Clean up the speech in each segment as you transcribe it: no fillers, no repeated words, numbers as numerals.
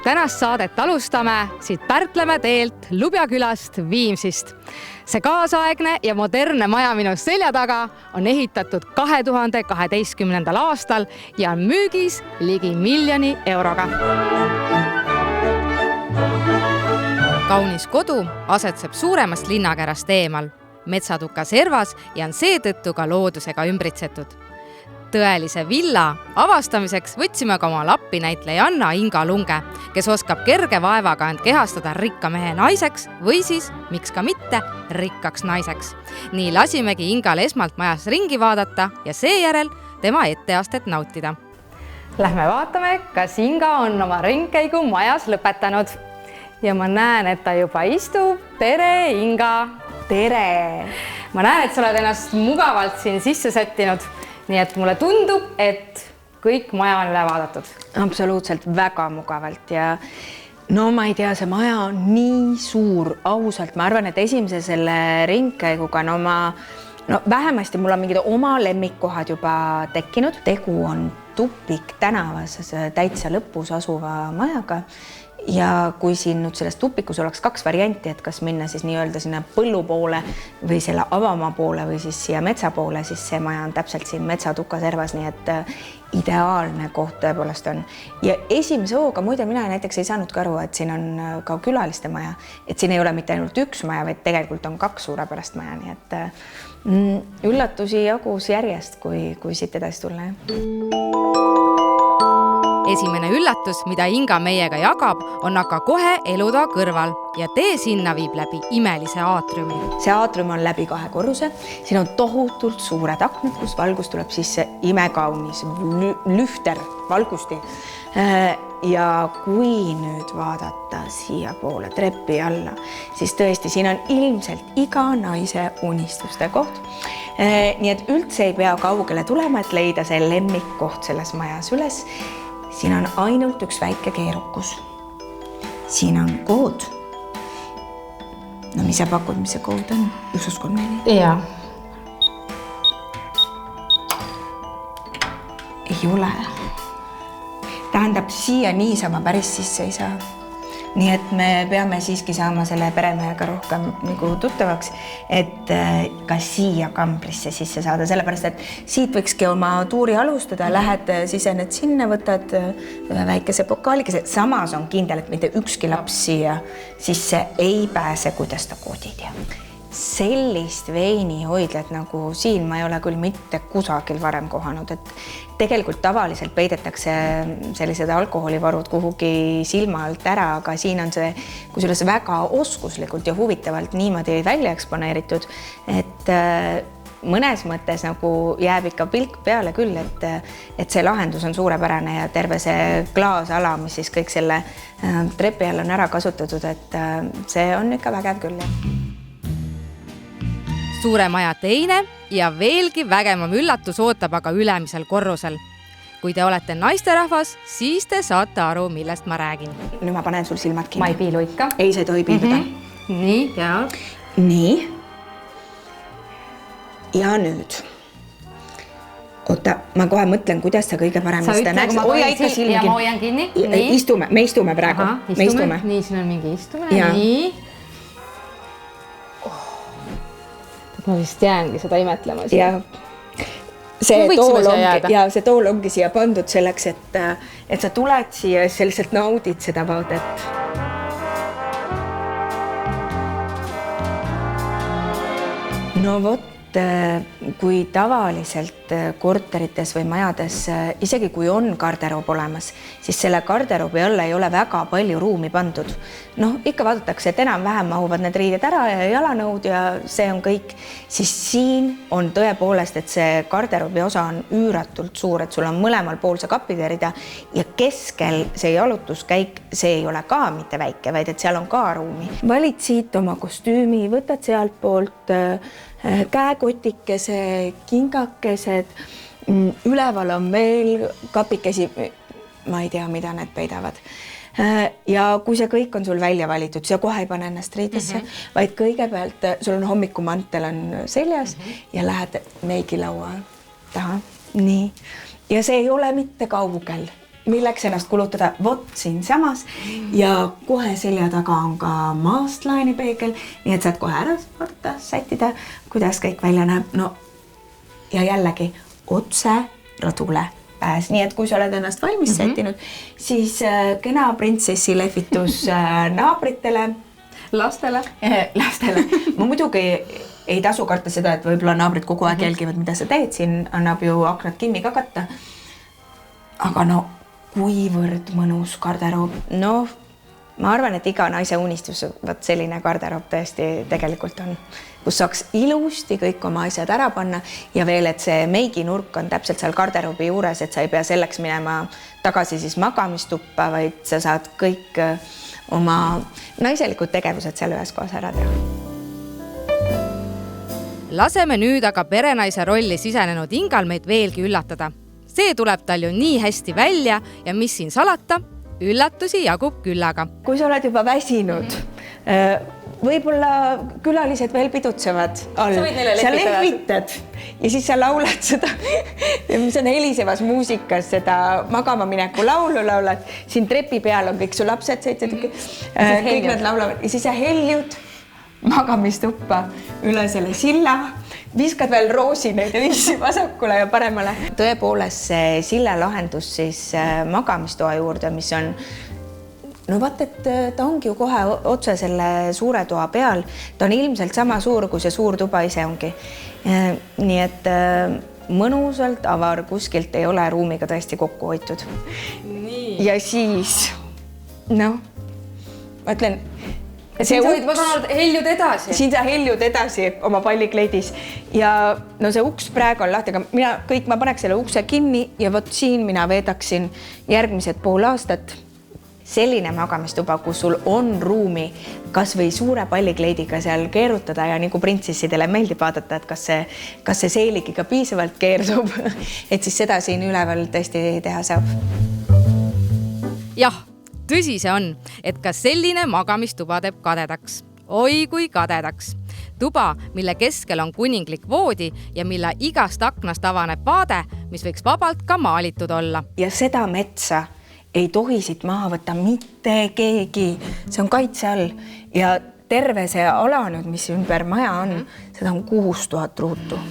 tänast saadet alustame siit Pärtlemäe teelt Lubjakülast Viimsist. See kaasaegne ja modernne maja minu selja taga on ehitatud 2012. aastal ja on müügis ligi 1 miljoni euroga. Kaunis kodu asetseb suuremast linnakärast eemal, Metsatuka servas ja on seetõttu ka loodusega ümbritsetud. Tõelise villa avastamiseks võtsime ka oma lappi näitlejanna Inga Lunge, kes oskab kerge vaevaga end kehastada rikka mehe naiseks või siis, miks ka mitte, rikkaks naiseks. Nii lasimegi Ingal esmalt majas ringi vaadata ja seejärel tema etteastet nautida. Lähme vaatame, kas Inga on oma ringkäigu majas lõpetanud. Ja ma näen, et ta juba istub. Tere, Inga! Tere! Ma näen, et sa oled ennast mugavalt siin sisse sättinud. Nii et mulle tundub, et kõik maja on üle vaadatud. Absoluutselt väga mugavalt ja no ma ei tea, see maja on nii suur, ausalt. Ma arvan, et esimese selle ringkäiguga vähemasti mul on mingid oma lemmikkohad juba tekkinud. Tegu on Tupik tänavas täitsa lõpus asuva majaga. Ja kui siin nüüd selles tupikus oleks 2 varianti, et kas minna siis nii-öelda sinna põllu poole või selle avamaa poole või siis siia metsa poole, siis see maja on täpselt siin Metsatuka servas, nii et ideaalne koht tõepoolest on. Ja esimese hooga muide mina näiteks ei saanud ka aru, et siin on ka külaliste maja, et siin ei ole mitte ainult 1 maja, vaid tegelikult on 2 suurepärast maja, nii et üllatusi jagus järjest, kui siit edasi tulla. Esimene üllatus, mida Inga meiega jagab, on aga kohe elutoa kõrval ja tee sinna viib läbi imelise aatriumi. See aatrium on läbi 2 korruse. Siin on tohutult suured aknad, kus valgus tuleb sisse imekaunis lühter valgusti. Ja kui nüüd vaadata siia poole trepi alla, siis tõesti siin on ilmselt iga naise unistuste koht. Nii et üldse ei pea kaugele tulema, et leida see lemmikkoht selles majas üles. Siin on ainult 1 väike keerukus. Siin on kood. No mis sa pakud, mis see kood on? 1, 3, 4. Jaa. Ei ole. Tähendab, siia niisama päris sisse ei saa. Nii et me peame siiski saama selle peremehega rohkem tuttavaks, et ka siia kambrisse sisse saada, sellepärast, et siit võikski oma tuuri alustada, lähed sisened sinna, võtad väikese pokaalikese. Samas on kindel, et mitte ükski laps siia sisse ei pääse, kuidas ta koodi tea. Sellist veinihoidlet nagu siin ma ei ole küll mitte kusagil varem kohanud, et tegelikult tavaliselt peidetakse sellised alkoholivarud kuhugi silma alt ära, aga siin on see kusjuures väga oskuslikult ja huvitavalt niimoodi välja eksponeeritud, et mõnes mõttes nagu jääb ikka pilk peale küll, et see lahendus on suurepärane ja terve see klaasala, mis siis kõik selle trepi all on ära kasutatud, et see on ikka vägev küll. Suure maja teine ja veelgi vägevam üllatus ootab aga ülemisel korrusel. Kui te olete naisterahvas, siis te saate aru, millest ma räägin. Nüüd ma panen sul silmad kinni. Ma ei piilu ikka. Ei, see tohi piiluda. Nii, ja. Nii. Ja nüüd. Oota, ma kohe mõtlen, kuidas sa kõige parem seda näeks. Hoia ikka silmi kinni. Ja ma hoian kinni. Me istume praegu. Me istume. Nii, siin on mingi istumine. Nii. Ma vist jäängi seda imetlema. Ja see tool ongi siia pandud selleks, et sa tuled siia ja selliselt naudid seda vaadet. No vot, kui tavaliselt korterites või majades, isegi kui on garderoob olemas, siis selle garderoobi alla ei ole väga palju ruumi pandud. Ikka vaadatakse, et enam-vähem mahuvad need riided ära ja jalanõud ja see on kõik. Siis siin on tõepoolest, et see garderoobi osa on üüratult suur, et sul on mõlemal pool see kapiderida ja keskel see jalutuskäik, see ei ole ka mitte väike, vaid et seal on ka ruumi. Valid siit oma kostüümi, võtad sealt poolt käekotikese, kingakesed, üleval on veel kapikesi, ma ei tea, mida need peidavad. Ja kui see kõik on sul välja valitud, sa kohe ei pane ennast riidesse, vaid kõigepealt sul on hommikumantel on seljas ja lähed meigilaua taha. Nii. Ja see ei ole mitte kaugel. milleks ennast kulutada, vot siin samas ja kohe selja taga on ka Maastlaani peegel, nii et saad kohe ära vaadata, sättida, kuidas kõik välja näeb. No ja jällegi otse rõdule pääs, nii et kui sa oled ennast valmis sättinud, siis kena printsessi lehvitus naabritele, lastele. Ma muidugi ei tasu karta seda, et võib-olla naabrid kogu aeg jälgivad, mida sa teed, siin annab ju aknad kinni ka katta. Aga no kuivõrd mõnus garderoob. No, ma arvan, et iga naise unistus, võt selline garderoob tõesti tegelikult on, kus saaks ilusti kõik oma asjad ära panna ja veel, et see meiginurk on täpselt seal garderoobi juures, et sa ei pea selleks minema tagasi siis magamistuppa, vaid sa saad kõik oma naiselikud tegevused seal ühes kohas ära teha. Laseme nüüd aga perenaise rolli sisenenud Ingal meid veelgi üllatada. See tuleb tal ju nii hästi välja ja mis siin salata, üllatusi jagub küllaga. Kui sa oled juba väsinud, võib-olla külalised veel pidutsevad all. Sa lehvitad ja siis sa laulad seda, mis on helisevas muusikas, seda magama mineku laulu laulad. Siin trepi peal on kõik su lapsed, kõik nad laulavad ja siis sa heljud magamistuppa üle selle silla, viskad veel roosineid ja viisi vasakule ja paremale. Tõepoolest see silla lahendus siis magamistoa juurde, mis on, no vaat, et ta ongi ju kohe otse selle suure toa peal. Ta on ilmselt sama suur, kui see suur tuba ise ongi. Nii et mõnusalt avar kuskilt ei ole ruumiga tõesti kokku hoitud. Ja siis, noh, ma ütlen, siin sa heljud edasi. Siin sa heljud edasi oma pallikleidis ja no see uks praegu on lahti, aga ma paneks selle ukse kinni ja vot siin mina veedaksin järgmised pool aastat. Selline magamistuba, kus sul on ruumi kas või suure pallikleidiga seal keerutada ja nagu printsessidele meeldib vaadata, et kas see seelikiga piisavalt keersub, et siis seda siin üleval tõesti teha saab. Jah. Tõsi see on, et ka selline magamistuba teeb kadedaks. Oi kui kadedaks. Tuba, mille keskel on kuninglik voodi ja mille igast aknast avaneb vaade, mis võiks vabalt ka maalitud olla. Ja seda metsa ei tohi siit maha võtta mitte keegi. See on kaitse all ja terve see ala nüüd, mis ümber maja on, seda on 6000 ruutu.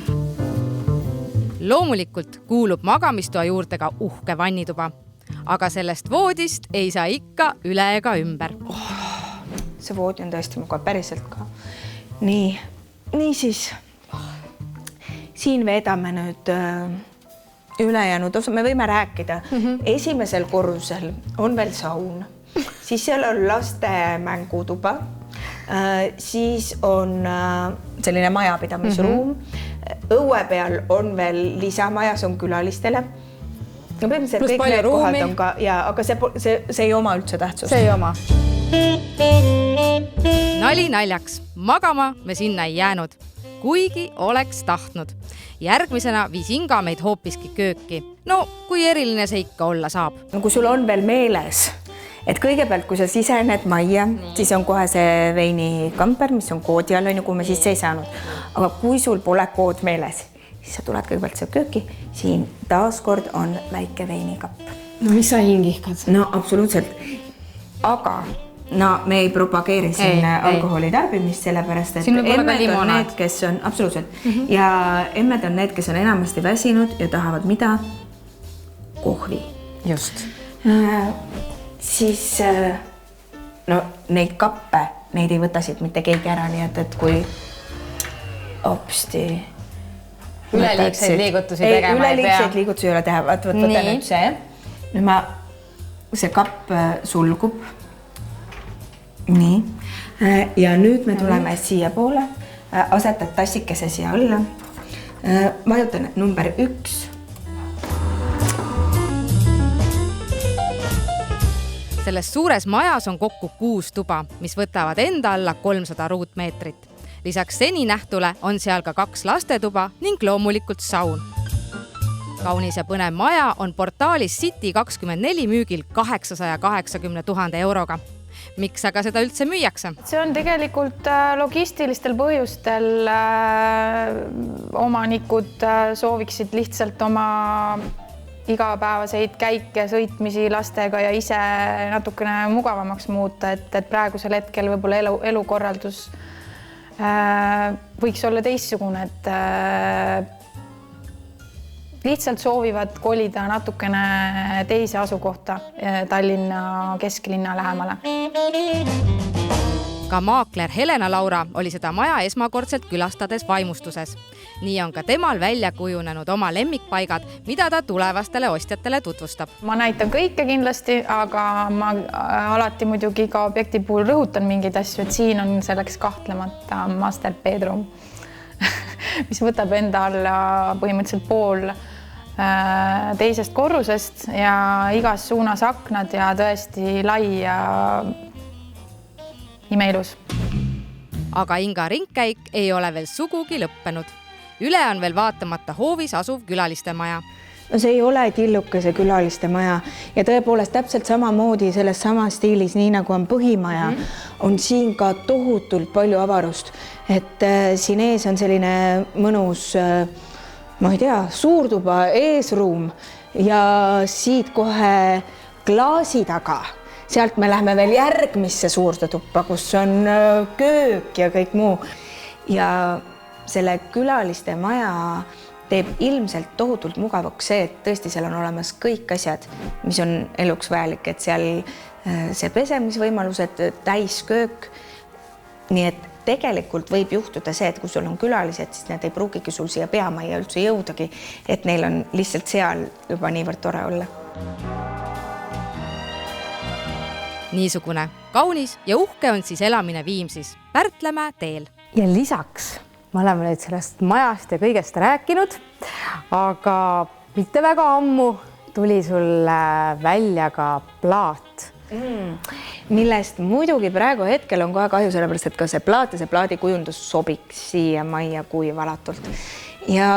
Loomulikult kuulub magamistoa juurde ka uhke vannituba. Aga sellest voodist ei saa ikka üle ega ümber. See voodi on tõesti mugav päriselt ka. Nii siis. Siin veedame nüüd ülejäänud osa. Me võime rääkida. Esimesel korrusel on veel saun. Siis seal on laste mängutuba. Siis on selline majapidamisruum. Õue peal on veel lisamaja, see on külalistele. No põhimõtteliselt kõik need kohad on ka, aga see ei oma üldse tähtsust. See ei oma. Nali naljaks. Magama me sinna ei jäänud, kuigi oleks tahtnud. Järgmisena viis Inga meid hoopiski kööki. No, kui eriline see ikka olla saab. No, kui sul on veel meeles, et kõigepealt, kui sa sisened majja, siis on kohe see veinikamper, mis on koodi all, kui me sisse ei saanud. Aga kui sul pole kood meeles, siis sa tuled kõigepealt see kööki, siin taaskord on väike veinikapp. No mis sa hingihkad? No absoluutselt. Aga me ei propageeri siin alkoholi tarbimist, sellepärast, et emmed on need, kes on, absoluutselt, ja emmed on need, kes on enamasti väsinud ja tahavad mida? Kohvi. Just. Siis neid kappe, neid ei võta siit mitte keegi ära, nii et kui hopsti üleliigseid liigutusi tegema ei pea. Üleliigseid liigutusi ei ole teha. Võta nüüd see. Nüüd see kapp sulgub. Nii. Ja nüüd me tuleme siia poole. Asetad tassikese siia alla. Vajutan number 1. Selles suures majas on kokku 6 tuba, mis võtavad enda alla 300 ruutmeetrit. Lisaks seni nähtule on seal ka 2 lastetuba ning loomulikult saun. Kaunis ja põnev maja on portaalis City24 müügil 880 000 euroga. Miks aga seda üldse müüakse? See on tegelikult logistilistel põhjustel omanikud sooviksid lihtsalt oma igapäevaseid käike, sõitmisi lastega ja ise natukene mugavamaks muuta, et praegusel hetkel võib-olla elukorraldus võiks olla teistsugune, et lihtsalt soovivad kolida natukene teise asukohta Tallinna kesklinna lähemale. Ka maakler Helena Laura oli seda maja esmakordselt külastades vaimustuses. Nii on ka temal välja kujunenud oma lemmikpaigad, mida ta tulevastele ostjatele tutvustab. Ma näitan kõike kindlasti, aga ma alati muidugi ka objekti puhul rõhutan mingeid asju, et siin on selleks kahtlemata master bedroom, mis võtab enda alla põhimõtteliselt pool teisest korrusest ja igas suunas aknad ja tõesti lai ja imeilus. Aga Inga ringkäik ei ole veel sugugi lõppenud. Üle on veel vaatamata hoovis asuv külaliste maja. No see ei ole tillukese külaliste maja ja tõepoolest täpselt samamoodi selles samas stiilis, nii nagu on põhimaja, on siin ka tohutult palju avarust. Et siin ees on selline mõnus, ma ei tea, suurtuba eesruum ja siit kohe klaasi taga. Sealt me lähme veel järgmisse suurde tuppa, kus on köök ja kõik muu. Ja selle külaliste maja teeb ilmselt tohutult mugavaks see, et tõesti seal on olemas kõik asjad, mis on eluks vajalik, et seal see pesemisvõimalused, täisköök. Nii et tegelikult võib juhtuda see, et kui sul on külalised, siis need ei pruugigi sul siia peamajja üldse jõudagi, et neil on lihtsalt seal juba niivõrd tore olla. Niisugune kaunis ja uhke on siis elamine Viimsis, Pärtlemäe teel. Ja lisaks me oleme nüüd sellest majast ja kõigest rääkinud, aga mitte väga ammu tuli sulle välja ka plaat. Millest muidugi praegu hetkel on kohe kahju, sellepärast et ka see plaat ja see plaadikujundus sobiks siia majja kui valatult. Ja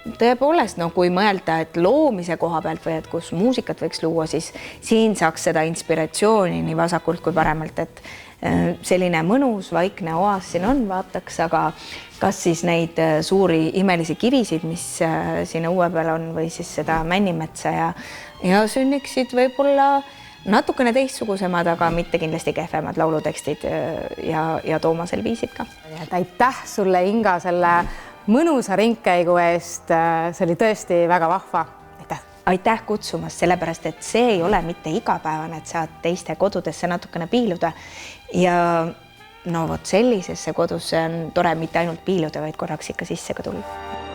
tõepoolest, kui mõelda, et loomise koha pealt või et kus muusikat võiks luua, siis siin saaks seda inspiratsiooni nii vasakult kui paremalt, et selline mõnus vaikne oas siin on, vaataks, aga kas siis neid suuri imelisi kivisid, mis siin õue peal on, või siis seda männimetsa ja sünniksid võib-olla natukene teistsugusemad, aga mitte kindlasti kehvemad laulutekstid ja Toomasel viisid ka. Aitäh sulle, Inga, selle mõnusa ringkäigu eest. See oli tõesti väga vahva. Aitäh kutsumast, sellepärast, et see ei ole mitte igapäevane, et saad teiste kodudesse natukene piiluda. Ja no vot sellisesse kodusse on tore mitte ainult piiluda, vaid korraks ikka sisse ka tulla.